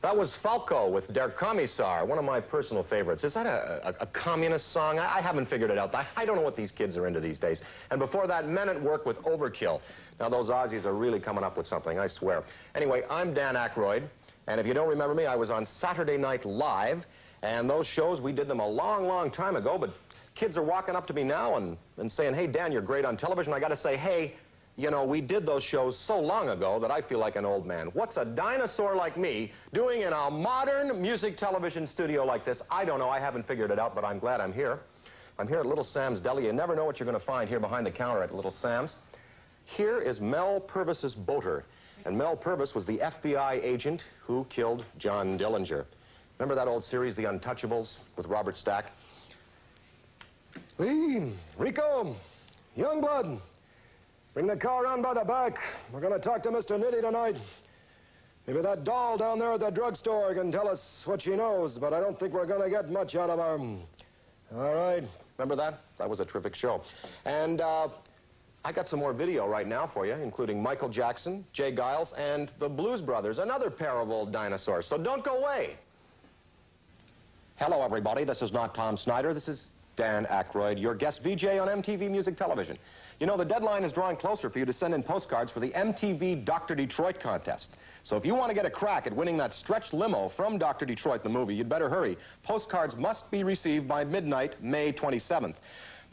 That was Falco with Der Kommissar, one of my personal favorites. Is that a communist song? I haven't figured it out. I don't know what these kids are into these days. And before that, Men at Work with Overkill. Now, those Aussies are really coming up with something, I swear. Anyway, I'm Dan Aykroyd, and if you don't remember me, I was on Saturday Night Live, and those shows, we did them a long, long time ago, but kids are walking up to me now and saying, hey, Dan, you're great on television. I got to say, hey, you know, we did those shows so long ago that I feel like an old man. What's a dinosaur like me doing in a modern music television studio like this? I don't know. I haven't figured it out, but I'm glad I'm here. I'm here at Little Sam's Deli. You never know what you're going to find here behind the counter at Little Sam's. Here is Mel Purvis's boater. And Mel Purvis was the FBI agent who killed John Dillinger. Remember that old series, The Untouchables, with Robert Stack? Lee, Rico, Youngblood. Bring the car around by the back. We're going to talk to Mr. Nitty tonight. Maybe that doll down there at the drugstore can tell us what she knows, but I don't think we're going to get much out of her. All right. Remember that? That was a terrific show. And I got some more video right now for you, including Michael Jackson, Jay Giles, and the Blues Brothers, another pair of old dinosaurs. So don't go away. Hello, everybody. This is not Tom Snyder. This is Dan Aykroyd, your guest VJ on MTV Music Television. You know, the deadline is drawing closer for you to send in postcards for the MTV Dr. Detroit contest. So if you want to get a crack at winning that stretch limo from Dr. Detroit, the movie, you'd better hurry. Postcards must be received by midnight, May 27th.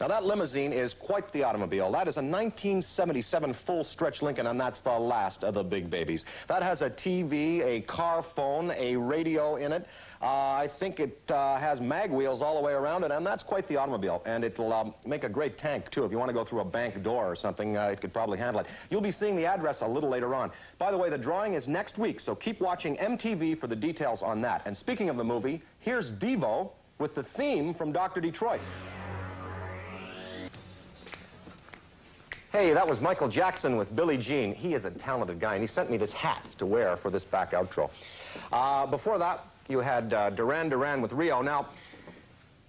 Now, that limousine is quite the automobile. That is a 1977 full-stretch Lincoln, and that's the last of the big babies. That has a TV, a car phone, a radio in it. I think it has mag wheels all the way around it, and that's quite the automobile. And it'll make a great tank, too. If you want to go through a bank door or something, it could probably handle it. You'll be seeing the address a little later on. By the way, the drawing is next week, so keep watching MTV for the details on that. And speaking of the movie, here's Devo with the theme from Dr. Detroit. Hey, that was Michael Jackson with Billie Jean. He is a talented guy, and he sent me this hat to wear for this back outro. Before that, you had Duran Duran with Rio. Now,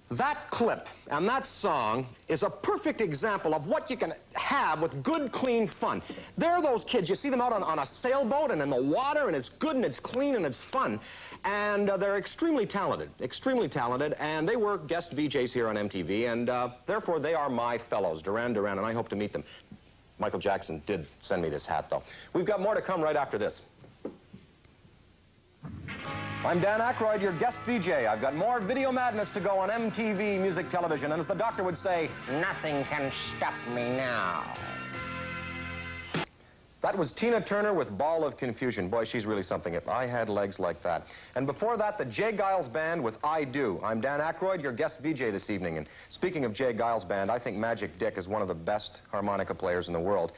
that clip and that song is a perfect example of what you can have with good, clean fun. They're those kids. You see them out on a sailboat and in the water, and it's good and it's clean and it's fun. And they're extremely talented, and they were guest VJs here on MTV, and therefore they are my fellows, Duran Duran, and I hope to meet them. Michael Jackson did send me this hat, though. We've got more to come right after this. I'm Dan Aykroyd, your guest VJ. I've got more video madness to go on MTV Music Television, and as the doctor would say, nothing can stop me now. That was Tina Turner with Ball of Confusion. Boy, she's really something if I had legs like that. And before that, the Jay Giles Band with I Do. I'm Dan Aykroyd, your guest VJ this evening. And speaking of Jay Giles Band, I think Magic Dick is one of the best harmonica players in the world.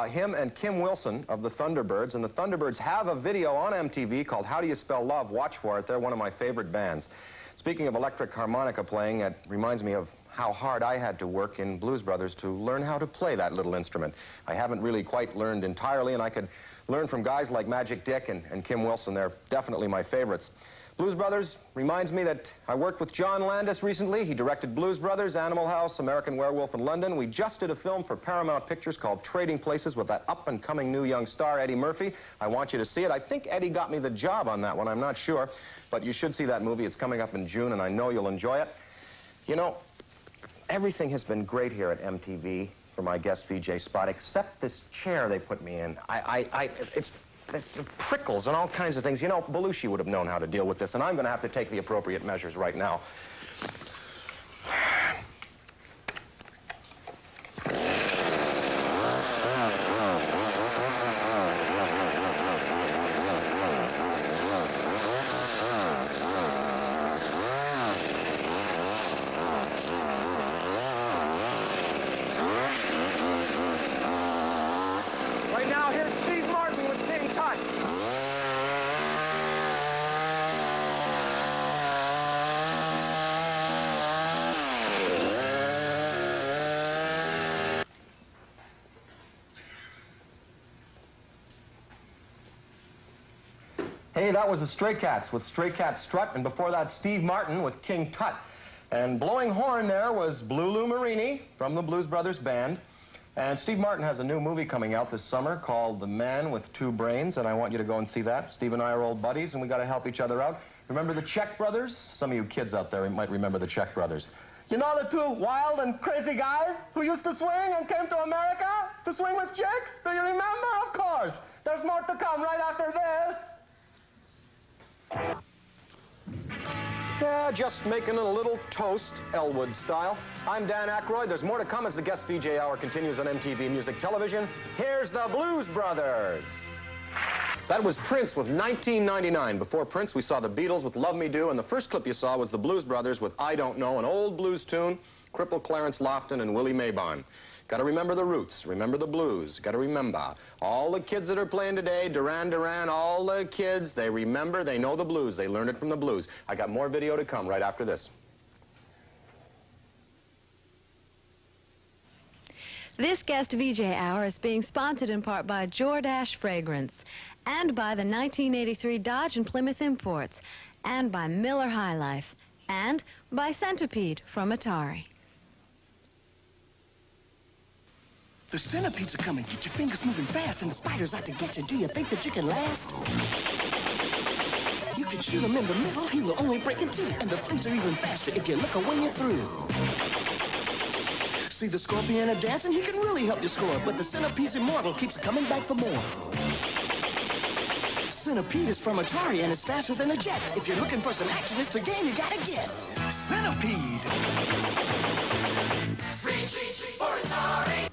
Him and Kim Wilson of the Thunderbirds, and the Thunderbirds have a video on MTV called How Do You Spell Love? Watch for it. They're one of my favorite bands. Speaking of electric harmonica playing, it reminds me of how hard I had to work in Blues Brothers to learn how to play that little instrument. I haven't really quite learned entirely, and I could learn from guys like Magic Dick and Kim Wilson. They're definitely my favorites. Blues Brothers reminds me that I worked with John Landis recently. He directed Blues Brothers, Animal House, American Werewolf in London. We just did a film for Paramount Pictures called Trading Places with that up-and-coming new young star, Eddie Murphy. I want you to see it. I think Eddie got me the job on that one. I'm not sure. But you should see that movie. It's coming up in June, and I know you'll enjoy it. You know, everything has been great here at MTV for my guest VJ spot, except this chair they put me in. It prickles and all kinds of things. You know, Belushi would have known how to deal with this, and I'm going to have to take the appropriate measures right now. Hey, that was the Stray Cats with Stray Cat Strut, and before that, Steve Martin with King Tut. And blowing horn there was Blue Lou Marini from the Blues Brothers Band. And Steve Martin has a new movie coming out this summer called The Man with Two Brains, and I want you to go and see that. Steve and I are old buddies, and we got to help each other out. Remember the Czech Brothers? Some of you kids out there might remember the Czech Brothers. You know the two wild and crazy guys who used to swing and came to America to swing with chicks? Do you remember? Of course. There's more to come right after this. Yeah, just making a little toast, Elwood style. I'm Dan Aykroyd. There's more to come as the Guest VJ Hour continues on MTV Music Television. Here's the Blues Brothers. That was Prince with 1999. Before Prince, we saw the Beatles with Love Me Do, and the first clip you saw was the Blues Brothers with I Don't Know, an old blues tune, crippled Clarence Lofton and Willie Maybon. Got to remember the roots, remember the blues. Got to remember. All the kids that are playing today, Duran Duran, all the kids, they remember, they know the blues. They learned it from the blues. I got more video to come right after this. This Guest VJ Hour is being sponsored in part by Jordache Fragrance, and by the 1983 Dodge and Plymouth Imports, and by Miller High Life, and by Centipede from Atari. The centipedes are coming. Get your fingers moving fast, and the spiders out to get you. Do you think that you can last? You can shoot him in the middle. He will only break in two. And the fleas are even faster if you look away you're through. See the scorpion a dancing? He can really help you score. But the centipede's immortal, keeps coming back for more. Centipede is from Atari, and it's faster than a jet. If you're looking for some action, it's the game you gotta get. Centipede. Reach for Atari.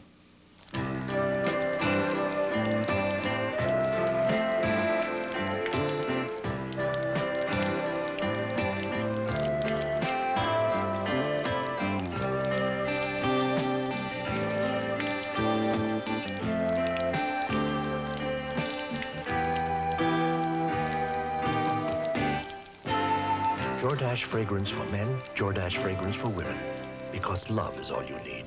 Jordache Fragrance for men, Jordache Fragrance for women. Because love is all you need.